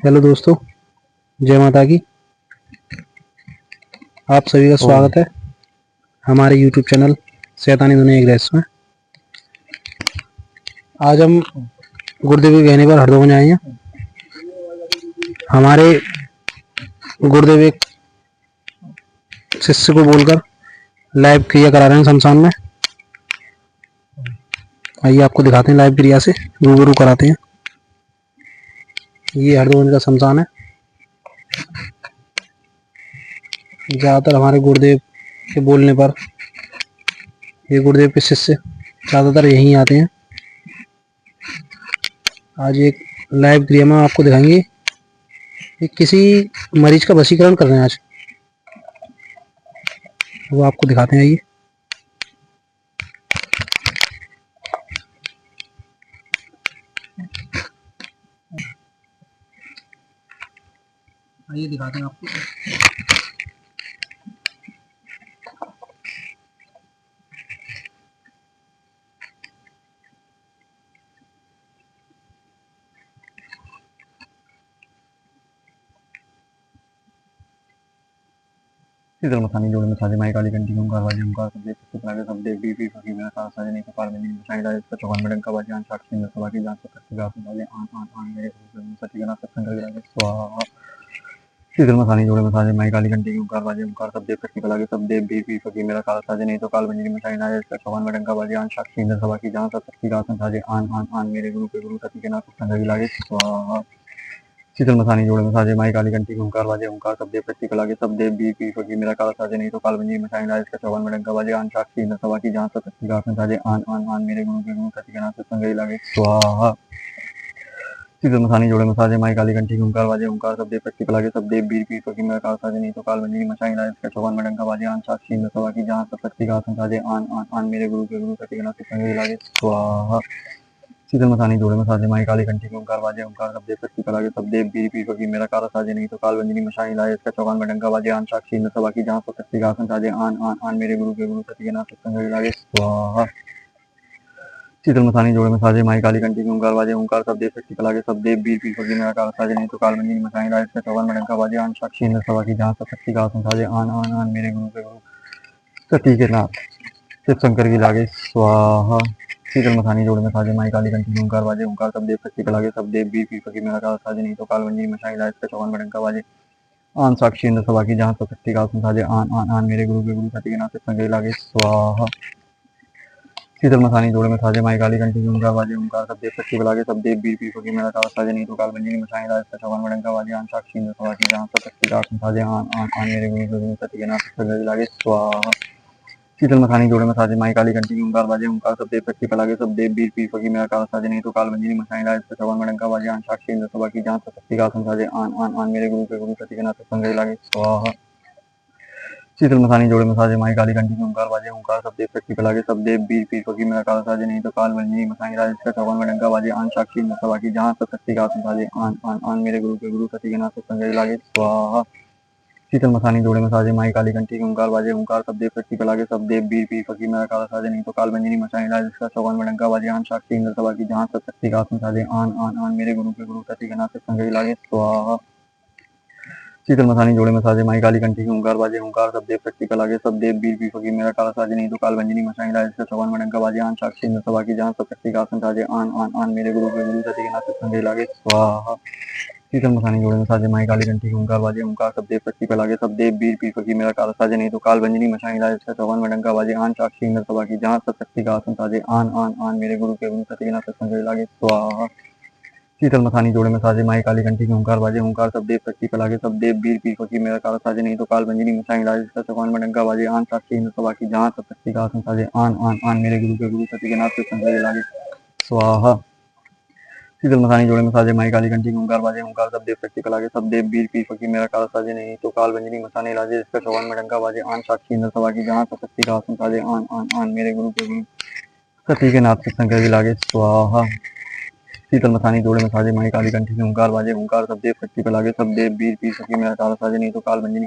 Hello दोस्तों, जय माता की। आप सभी का ओम। स्वागत है हमारे YouTube चैनल शैतानी दुनिया एक रहस्य में। आज हम गुरुदेव के कहने पर हरदोई आए हैं। हमारे गुरुदेव एक शिष्य को बोलकर लाइव क्रिया करा रहे हैं शमशान में। आइए आपको दिखाते हैं लाइव क्रिया से रूबरू कराते हैं। ये हरदोई का शमशान है। ज़्यादातर हमारे गुरुदेव के बोलने पर ये गुरुदेव के शिष्य ज़्यादातर यहीं आते हैं। आज एक लाइव क्रिया में आपको दिखाएंगे कि किसी मरीज का वशीकरण कर रहे हैं। आज वो आपको दिखाते हैं। आइए दिखाते हैं आपको। शीतल मथानी जोड़ में साजे माई काली घंटी ओंकार वाजे ओंकार सब देव सब लागे सब देव बीपी फकी मेरा सारा साजे नहीं कपाल में नहीं मचाई दाए इसका चौहान में डंका बाजे आन साक्षी में सभा की जान से करती गास में वाले आन आन आन मेरे सती के नाम सत्संग कर लागे स्वाहा। शीतल मथानी जोड़ में साजे माई काली घंटी ओंकार वाजे ओंकार सब देव फकी लागे सब देव बीपी फकी मेरा काला साजे नहीं तो काल बंजरी मचाई दाए इसका चौहान में डंका बाजे आन साक्षी में सभा की जान से करती गास में साजे आन आन आन मेरे गुरु के गुरु सती के नाम सत्संग कर लागे स्वाहा। शीतल मसानी जोड़े में साजे माई काली घंटी ओंकार वाजे ओंकार सब देव प्रति कला के सब देव बी पी फकी मेरा काला साजे नहीं तो काल बंजी मचाई लाए इसका चौवन में डंका बाजे आन साक्षी न सभा की जान सत्य गास में साजे आन आन आन मेरे गुरु के गुरु सती के नाम से संगई लागे स्वाहा। शीतल मसानी जोड़े में साजे माई काली घंटी ओंकार वाजे ओंकार सब देव प्रति कला के सब देव बी पी फकी मेरा काला साजे नहीं तो काल बंजी मचाई लाए इसका चौवन में डंका बाजे आन साक्षी न सभा की जान सत्य गास में साजे आन आन आन मेरे गुरु के गुरु सती के नाम से संगई लागे स्वाहा। शीतल मसानी जोड़े में साजे माई काली घंटी ओंकार वाजे ओंकार सब देव शक्ति कला के सब देव बीरी पी फकी मेरा काला साजे नहीं तो काल बंजनी मशाई लाए इसका चौकान में डंका बाजे आन साक्षी न सभा की जहाँ सब शक्ति का आसन साजे आन आन आन मेरे गुरु के गुरु सती के नाम सत्संग लागे स्वाहा। शीतल मसानी जोड़े में साजे माई काली घंटी ओंकार वाजे ओंकार सब देव शक्ति कला के सब देव बीर पी फकी मेरा काला साजे नहीं तो काल बंजनी मशाई लाए इसका चौकान में डंका बाजे आन साक्षी न सभा की जहाँ सब शक्ति का आसन साजे आन आन आन मेरे गुरु के गुरु सती के नाथ शिव शंकर की लागे स्वाहा। शीतल मथानी जोड़ में साजे माई काली घंटी ओंकार वाजे ओंकार सब देव शक्ति कलागे सब देव बीर पी फकी मेरा काला साजे नहीं तो काल बंजी मशाई लाए इसका चौवन में डंका बाजे आन साक्षी इंद्र सभा की जहाँ सब शक्ति का साजे आन आन आन मेरे गुरु के गुरु सती के नाथ संगे लागे स्वाहा। शीतल मथानी जोड़ में साजे माई काली घंटी ओंकार वाजे ओंकार सब देव शक्ति कलागे सब देव बीर पी फकी मेरा काला साजे नहीं तो काल बंजी मशाई लाए इसका चौवन में डंका बाजे आन साक्षी इंद्र सभा की जहाँ सब शक्ति का साजे आन आन आन मेरे गुरु के गुरु सती के नाथ संगे लागे स्वाहा। शीतल मथानी जोड़े में साजे माई काली घंटी ओंकार बाजे ओंकार सब देव शक्ति कलागे सब देव बीर पी फकी मेरा काला साजे नहीं तो काल बंजनी मशाई लाए इसका चौवन में डंका बाजे आन साक्षी इंद्र सभा की जहाँ सब शक्ति का साजे आन आन आन मेरे गुरु के गुरु सती के नाथ संग लागे स्वाहा। शीतल मथानी जोड़े में साजे माई काली घंटी ओंकार बाजे ओंकार सब देव शक्ति कलागे सब देव बीर पी फकी मेरा काला साजे नहीं तो काल बंजनी मशाई लाए इसका चौवन में डंका बाजे आन साक्षी इंद्र सभा की जहाँ सब शक्ति का साजे आन आन आन मेरे गुरु के गुरु सती के नाथ संग लागे स्वाहा। शीतल मथानी जोड़े में साजे माई काली घंटी ओंकार बाजे ओंकार सब देव शक्ति कलागे सब देव बीर पी फकी मेरा काला साजे नहीं तो काल बंजनी मचाई लाए जिसका चौवन में डंका बाजे आन साक्षी इंद्र सभा की जहाँ सब शक्ति का साजे आन आन आन मेरे गुरु के गुरु सती के नाथ संग लागे स्वाहा। शीतल मथानी जोड़े में साजे माई काली घंटी ओंकार बाजे ओंकार सब देव शक्ति कलागे सब देव बीर पी फकी मेरा काला साजे नहीं तो काल बंजनी मचाई लाए जिसका चौवन में डंका बाजे आन साक्षी इंद्र सभा की जहाँ सब शक्ति का साजे आन आन आन मेरे गुरु के गुरु सती के नाथ संग लागे स्वाहा। शीतल मथानी जोड़े में साजे माई काली घंटी ओंकार बाजे ओंकार सब देव शक्ति कलागे सब देव बीर पी फकी मेरा काला साजे नहीं तो काल बंजनी मशाई लाए इसका चौवन में डंका बाजे आन साक्षी इंद्र सभा की जहाँ सब शक्ति का आसन साजे आन आन आन मेरे गुरु के गुरु सती के नाथ संग लागे स्वाहा। शीतल मथानी जोड़े में साजे माई काली घंटी ओंकार बाजे ओंकार सब देव शक्ति कलागे सब देव बीर पी फकी मेरा काला साजे नहीं तो काल बंजनी मशाई लाए इसका चौवन में डंका बाजे आन साक्षी इंद्र सभा की जहाँ सब शक्ति का आसन साजे आन आन आन मेरे गुरु के गुरु सती के नाथ संग लागे स्वाहा। शीतल मथानी जोड़े में साजे माई काली घंटी ओंकार बाजे ओंकार सब देव शक्ति कलागे सब देव बीर पी फकी मेरा काला साजे नहीं तो काल बंजनी मसाने लाजे इसका चौवन में डंका बाजे आन साक्षी इंद्र सभा की जहाँ सब शक्ति का आसन साजे आन आन आन मेरे गुरु के गुरु सती के नाथ शंकर लागे स्वाहा। शीतल मथानी जोड़े में साजे माई काली घंटी ओंकार बाजे ओंकार सब देव शक्ति कलागे सब देव बीर पी फकी मेरा काला साजे नहीं तो काल बंजनी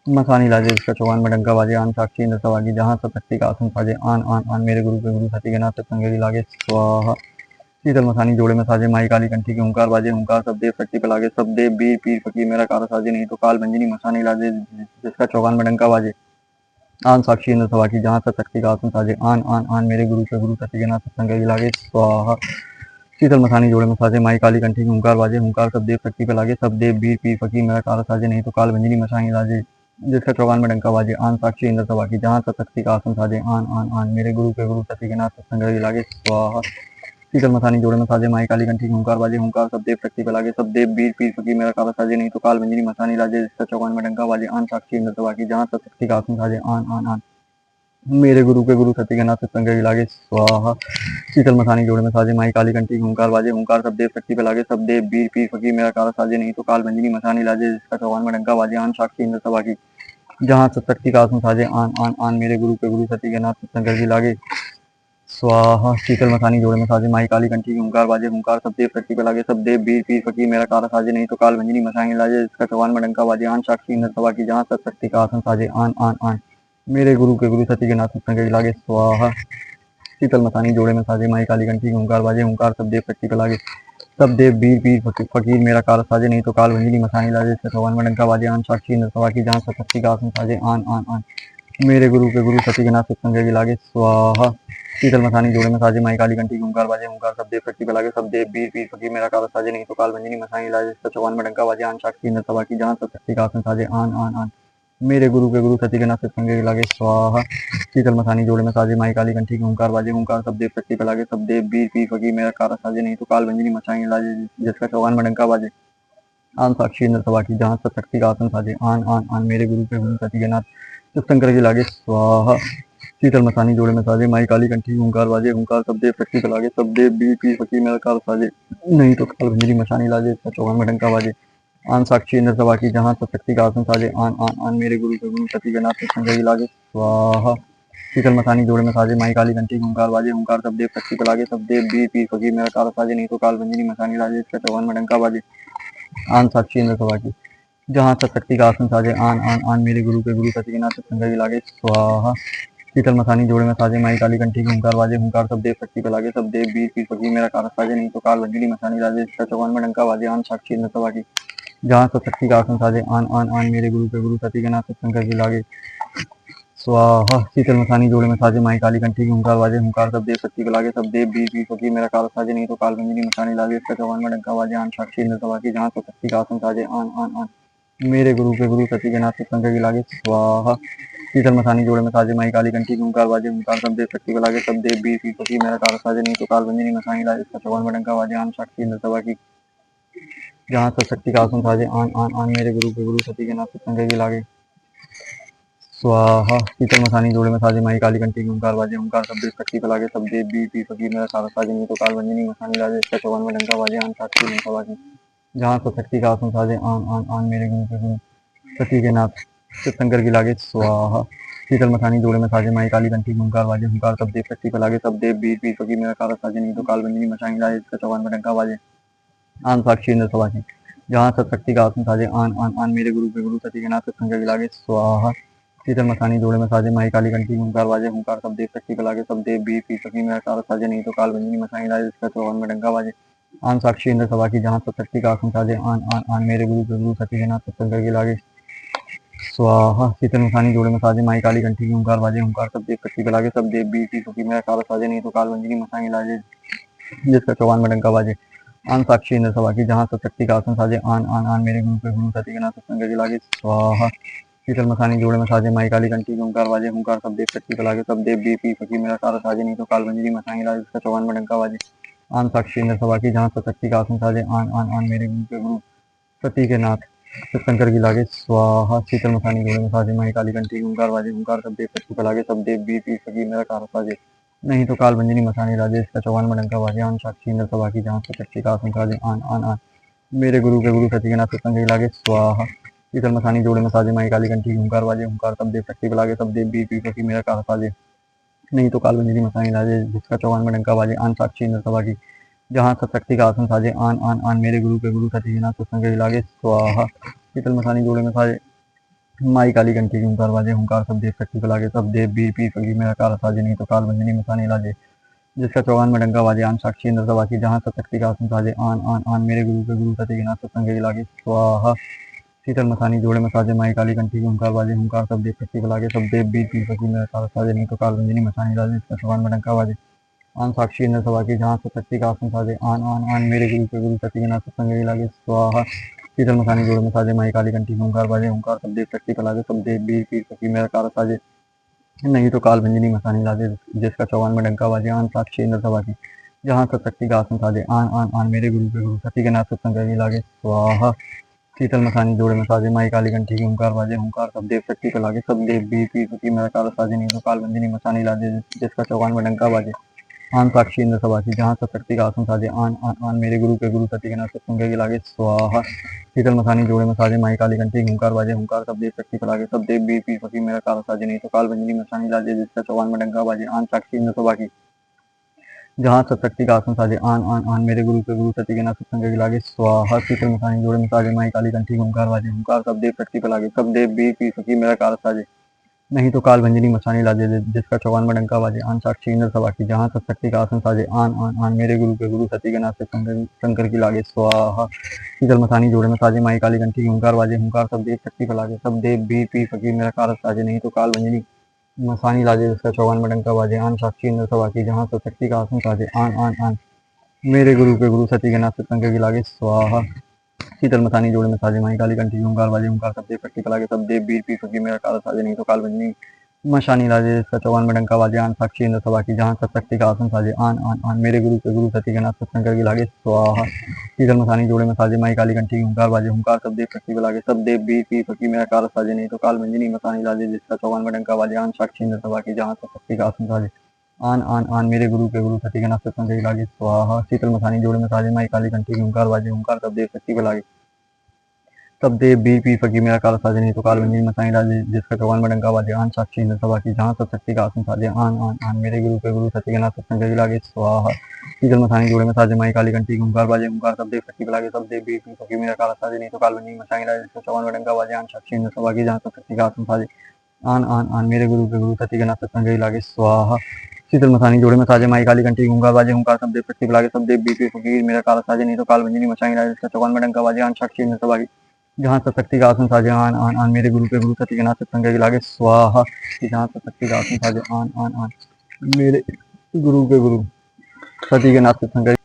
मसानी लाजे इसका चौवन में डंका बाजे आन साक्षी इंद्र सभा की जहाँ सब शक्ति का आसन साजे आन आन आन मेरे गुरु के गुरु सती के नाथ संकर लागे स्वाहा। शीतल मसानी जोड़े में साजे माई काली कंठी की हुंकार बाजे हुंकार सब देव शक्ति पे लागे सब देव बीर पीर फकीर मेरा कार साजे नहीं तो काल भंजनी मसानी लाजे जिसका चौगान में डंका बाजे आन साक्षी इंद्र सभा की जहाँ शक्ति का आसन साजे आन आन आन मेरे गुरु के गुरु सती के नाथ सत्संग की लागे स्वाहा शीतल मसानी जोड़े में साजे माई काली कंठी की हुंकार बाजे हुंकार सब देव शक्ति पे लागे सब देव बीर पीर फकीर मेरा कार साजे नहीं तो काल भंजनी मसानी लाजे जिसका चौगान में डंका बाजे आन साक्षी इंद्र सभा की जहाँ शक्ति का आसन साजे आन आन आन मेरे गुरु के गुरु सती के नाथ सत्संग की लागे स्वाहा शीतल मसानी जोड़े में साजे माई काली कंठी की हुंकार बाजे हुंकार सब देव शक्ति पे लागे सब देव बीर पीर फकीर मेरा काला साजे नहीं तो काल भंजनी मसानी लाजे जिसका चौगान में डंका बाजे आन साक्षी इंद्र सभा की जहाँ शक्ति का आसन साजे आन आन आन मेरे गुरु के गुरु सती के नाथ सत्संग की लागे स्वाहा शीतल मसानी जोड़े में साजे माई काली कंठी की हुंकार बाजे हुंकार सब देव शक्ति पे लागे सब देव बीर पीर फकीर मेरा काला साजे नहीं तो काल भंजनी मसानी लाजे जिसका चौगान में डंका बाजे आन साक्षी इंद्र सभा की जहाँ शक्ति का आसन साजे आन आन आन मेरे गुरु के गुरु सती के नाथ सत्संग की लागे स्वाहा शीतल मसानी जोड़े में साजे माई काली कंठी की हुंकार बाजे हुंकार सब देव शक्ति पे लागे सब देव बीर पीर फकीर मेरा काला साजे नहीं तो काल भंजनी मसानी लाजे जिसका चौगान में डंका बाजे आन साक्षी इंद्र सभा की जहाँ शक्ति का आसन साजे आन आन आन मेरे गुरु के गुरु सती के नाथ सत्संग की लागे स्वाहा शीतल मसानी जोड़े में साजे माई काली कंठी की हुंकार बाजे हुंकार सब देव शक्ति पे लागे सब देव बीर पीर फकीर मेरा काला साजे नहीं तो काल भंजनी मसानी लाजे जिसका चौगान में डंका बाजे आन साक्षी इंद्र सभा की जहाँ शक्ति का आसन साजे आन आन आन मेरे गुरु के गुरु सती के नाथ सत्संग की लागे स्वाहा शीतल मसानी जोड़े में साजे माई काली कंठी की हुंकार बाजे हुंकार सब देव शक्ति पे लागे सब देव बीर पीर फकीर मेरा काला साजे नहीं तो काल भंजनी मसानी लाजे जिसका चौगान में डंका बाजे आन साक्षी इंद्र सभा की जहाँ शक्ति का आसन साजे आन आन आन मेरे गुरु के गुरु सती के नाथ सत्संग की लागे स्वाहा शीतल मसानी जोड़े में साजे माई काली कंठी की हुंकार बाजे हुंकार सब देव शक्ति पे लागे सब देव बीर पीर फकीर मेरा काला साजे नहीं तो काल भंजनी मसानी लाजे जिसका चौगान में डंका बाजे आन साक्षी इंद्र सभा की जहाँ शक्ति का आसन साजे आन आन आन मेरे गुरु के गुरु सती के नाथ सत्संग की लागे स्वाहा शीतल मसानी जोड़े में साजे माई काली कंठी हुंकार बाजे हुंकार सब देव शक्ति पे लागे सब देव बीर पीर फकीर मेरा काल साजे नहीं तो काल भंजनी मसानी लाजे इसका चौगान में डंका बाजे आन साक्षी इंद्र सभा की जहाँ शक्ति का आसन साजे आन आन आन मेरे गुरु के गुरु सती के नाथ सत्संग की लागे स्वाहा शीतल मसानी जोड़े में साजे माई काली कंठी हुंकार बाजे हुंकार सब देव शक्ति पे लागे सब देव बीर पीर फकीर मेरा काल साजे नहीं तो काल भंजनी मसानी लाजे इसका चौगान में डंका बाजे आन साक्षी इंद्र सभा की जहाँ शक्ति का आसन साजे आन आन आन मेरे गुरु के गुरु सती के नाथ सत्संग की लागे स्वाहा शीतल मसानी जोड़े में साजे माई काली कंठी की हुंकार बाजे हुंकार सब देव शक्ति पे लागे सब देव बीर पीर फकीर मेरा काला साजे नहीं तो काल भंजनी मसानी लाजे इसका चौगान में डंका बाजे आन साक्षी इंद्र सभा की जहाँ शक्ति का आसन साजे आन आन आन मेरे गुरु के गुरु सती के नाथ सत्संग की लागे स्वाहा शीतल मसानी जोड़े में साजे माई काली कंठी की हुंकार बाजे हुंकार सब देव शक्ति पे लागे सब देव बीर पीर फकीर मेरा काला साजे नहीं तो काल भंजनी मसानी लागे इसका चौगान में डंका बाजे आन साक्षी इंद्र सभा की जहाँ शक्ति का आसन साजे आन आन आन मेरे गुरु के गुरु सती के नाथ सत्संग की लागे स्वाहा शीतल मसानी जोड़े में साजे माई काली कंठी की हुंकार बाजे हुंकार सब देव शक्ति पे लागे सब देव बीर पीर फकीर मेरा काला साजे नहीं तो काल भंजनी मसानी लागे इसका चौगान में डंका बाजे आन साक्षी इंद्र सभा की जहाँ शक्ति का आसन साजे आन आन आन मेरे गुरु के गुरु सती के नाथ सत्संग की लागे स्वाहा शीतल मसानी जोड़े में साजे माई काली कंठी की हुंकार बाजे हुंकार सब देव शक्ति पे लागे सब देव बीर पीर फकीर मेरा काला साजे नहीं तो काल भंजनी मसानी लागे इसका चौगान में डंका बाजे आन साक्षी इंद्र सभा की जहाँ शक्ति का आसन साजे आन आन आन मेरे गुरु के गुरु सती के नाथ सत्संग की लागे स्वाहा शीतल मसानी जोड़े में साजे माई काली कंठी की हुंकार बाजे हुंकार सब देव शक्ति पे लागे सब देव बीर पीर फकीर मेरा काला साजे नहीं तो काल भंजनी मसानी लागे इसका चौगान में डंका बाजे आन साक्षी इंद्र सभा की जहाँ शक्ति का आसन साजे आन आन आन मेरे गुरु के गुरु सती के नाथ सत्संग की लागे स्वाहा शीतल मसानी जोड़े में साजे माई काली कंठी की हुंकार बाजे हुंकार सब देव शक्ति पे लागे सब देव बीर पीर फकीर मेरा काला साजे नहीं तो काल भंजनी मसानी लागे इसका चौगान में डंका बाजे आन साक्षी इंद्र सभा की जहाँ शक्ति का आसन साजे आन आन आन मेरे गुरु के गुरु सती के नाथ सत्संग की लागे स्वाहा शीतल मसानी जोड़े में साजे माई काली कंठी की हुंकार बाजे हुंकार सब देव शक्ति पे लागे सब देव बीर पीर फकीर मेरा काला साजे नहीं तो काल भंजनी मसानी लागे जिसका चौगान में डंका बाजे आन साक्षी इंद्र सभा की जहाँ शक्ति का आसन साजे आन आन आन मेरे गुरु के गुरु सती के नाथ सत्संग की लागे स्वाहा शीतल मसानी जोड़े में साजे माई काली कंठी की हुंकार बाजे हुंकार सब देव शक्ति पे लागे सब देव बीर पीर फकीर मेरा काला साजे नहीं तो काल भंजनी मसानी लागे जिसका चौगान में डंका बाजे आन साक्षी इंद्र सभा की जहाँ शक्ति का आसन साजे आन आन आन मेरे गुरु के गुरु सती के नाथ सत्संग की लागे स्वाहा शीतल मसानी जोड़े में साजे माई काली कंठी की हुंकार बाजे हुंकार सब देव शक्ति पे लागे सब देव बीर पीर फकीर मेरा काला साजे नहीं तो काल भंजनी मसानी लागे इसका चौगान में डंका बाजे आन साक्षी इंद्र सभा की जहाँ शक्ति का आसन साजे आन आन आन मेरे गुरु के गुरु सती के नाथ सत्संग की लागे स्वाहा शीतल मसानी जोड़े में साजे माई काली कंठी की हुंकार बाजे हुंकार सब देव शक्ति पे लागे सब देव बीर पीर फकीर मेरा काला साजे नहीं तो काल भंजनी मसानी लागे जिसका चौगान में डंका बाजे आन साक्षी इंद्र सभा की जहाँ शक्ति का आसन साजे आन आन आन मेरे गुरु के गुरु सती के नाथ सत्संग की लागे स्वाहा शीतल मसानी जोड़े में साजे माई काली कंठी की हुंकार बाजे हुंकार सब देव शक्ति पे लागे सब देव बीर पीर फकीर मेरा काला साजे नहीं तो काल भंजनी मसानी लागे जिसका चौहान में डंका बाजे आन साक्षी इंद्र सभा की जहाँ सतशक्ति का आसन साजे आन आन आन मेरे गुरु के गुरु सती के नाथ सत्संग के लागे स्वाहा शीतल मथानी जोड़े में साजे माई काली कंठी ओंकार बाजे ओंकार सब देव शक्ति बुलागे सब देव बीर पीर फकीर मेरा काल साजे नहीं तो काल रंजनी मथानी राजे इसका चौहान में डंका बाजे आन साक्षी इंद्र सभा की जहाँ सतशक्ति का आसन साजे आन आन आन मेरे गुरु के गुरु सती के नाथ सत्संग के लागे स्वाहा शीतल मथानी जोड़े में साजे माई काली कंठी ओंकार बाजे ओंकार सब देव शक्ति बुलागे सब देव बीर पीर फकीर मेरा काल साजे नहीं तो काल भंजनी मसानी लादे जिसका चौहान में डंका बाजे आन साक्षी इंद्र सभा की जहाँ सतशक्ति का आसन साजे आन आन आन मेरे गुरु के गुरु सती के नाथ सत्संग करने लागे स्वाहा शीतल मसानी जोड़े में साजे माई काली कंठी की ओंकार बाजे ओंकार सब देव शक्ति को लागे सब देव बीर पीर फकीर मेरा काल साजे नहीं तो काल भंजनी मसानी लादे जिसका चौहान में डंका बाजे आन साक्षी इंद्र सभा की जहाँ सतशक्ति का आसन साजे आन आन आन मेरे गुरु के गुरु सती के नाथ सत्संग करने लागे स्वाहा शीतल मसानी जोड़े में साजे माई काली कंठी ओंकार बाजे ओंकार सब देव शक्ति फलागे सब देव बीर पीर फकीर मेरा काल साजे नहीं तो काल भंजनी मसानी लाजे जिसका चौहान में डंका बाजे आन साक्षी इंद्र सभा की जहाँ सतशक्ति का आसन साजे आन आन आन मेरे गुरु के गुरु सती के नाथ सत्संग के लागे स्वाहा शीतल मसानी जोड़े में साजे माई काली कंठी ओंकार बाजे ओंकार सब देव शक्ति फलागे सब देव बीर पीर फकीर मेरा काल साजे नहीं तो काल भंजनी मसानी लाजे जिसका चौहान में डंका बाजे आन साक्षी इंद्र सभा की जहाँ सतशक्ति का आसन साजे आन आन आन मेरे गुरु के गुरु सती के नाथ से शंकर की लागे स्वाहा शीतल मसानी जोड़े में साजे माई काली कंठी ओंकार बाजे ओंकार सब देव शक्ति फलागे सब देव बीर पीर फकीर मेरा काल साजे नहीं तो काल भंजनी मसानी लाजे जिसका चौहान में डंका बाजे आन साक्षी इंद्र सभा की जहाँ सतशक्ति का आसन साजे आन आन आन मेरे गुरु के गुरु सती के नाथ से शंकर की लागे स्वाहा शीतल मसानी जोड़े में साजे माई काली कंठी ओंकार बाजे ओंकार सब देव शक्ति फलागे सब देव बीर पीर फकीर मेरा काल साजे नहीं तो काल भंजनी मशानी लाजे जिसका चौहान में डंका बाजे आन साक्षी इंद्र सभा की जहाँ सतशक्ति का आसन साजे आन आन आन मेरे गुरु के गुरु सती के नाथ सत्संग करके लागे स्वाहा शीतल मसानी जोड़े में साजे माई काली कंठी ओंकार बाजे ओंकार सब देव शक्ति को लागे सब देव बीर पीर फकीर मेरा काल साजे नहीं तो काल भंजनी मसानी लाजे जिसका चौहान में डंका बाजे आन साक्षी इंद्र सभा की जहाँ सतशक्ति का आसन साजे आन आन आन मेरे गुरु के गुरु सती के नाथ सत्संग करके लागे स्वाहा शीतल मसानी जोड़े में साजे माई काली कंठी ओंकार बाजे ओंकार सब देव शक्ति को लागे सब देव बीर पीर फकीर मेरा काल साजे नहीं तो काल भंजनी मसानी लाजे जिसका चौहान में डंका बाजे आन साक्षी इंद्र सभा की जहाँ सतशक्ति का आसन साजे आन आन आन मेरे गुरु के गुरु सती के नाथ सत्संग करके लागे स्वाहा शीतल मसानी जोड़े में साजे माई काली कंठी ओंकार बाजे ओंकार सब देव शक्ति को लागे सब देव बीर पीर फकीर मेरा काल साजे नहीं तो काल भंजनी मसानी लाजे जिसका चौहान में डंका बाजे आन साक्षी इंद्र सभा की जहाँ सतशक्ति का आसन साजे आन आन आन मेरे गुरु के गुरु सती के नाथ सत्संग करके लागे स्वाहा शीतल मसानी जोड़े में साजे माई काली कंठी ओंकार बाजे ओंकार सब देव शक्ति को लागे सब देव बीर पीर फकीर मेरा काल साजे नहीं तो काल भंजनी मसानी लाजे जिसका चौहान में डंका बाजे आन साक्षी इंद्र सभा की जहाँ सतशक्ति का आसन साजे आन आन आन मेरे गुरु के गुरु सती के नाथ सत्संग करके लागे स्वाहा जहाँ सतशक्ति का आसन साजे आन आन आन मेरे गुरु के गुरु सती के नाथ सत्संग करके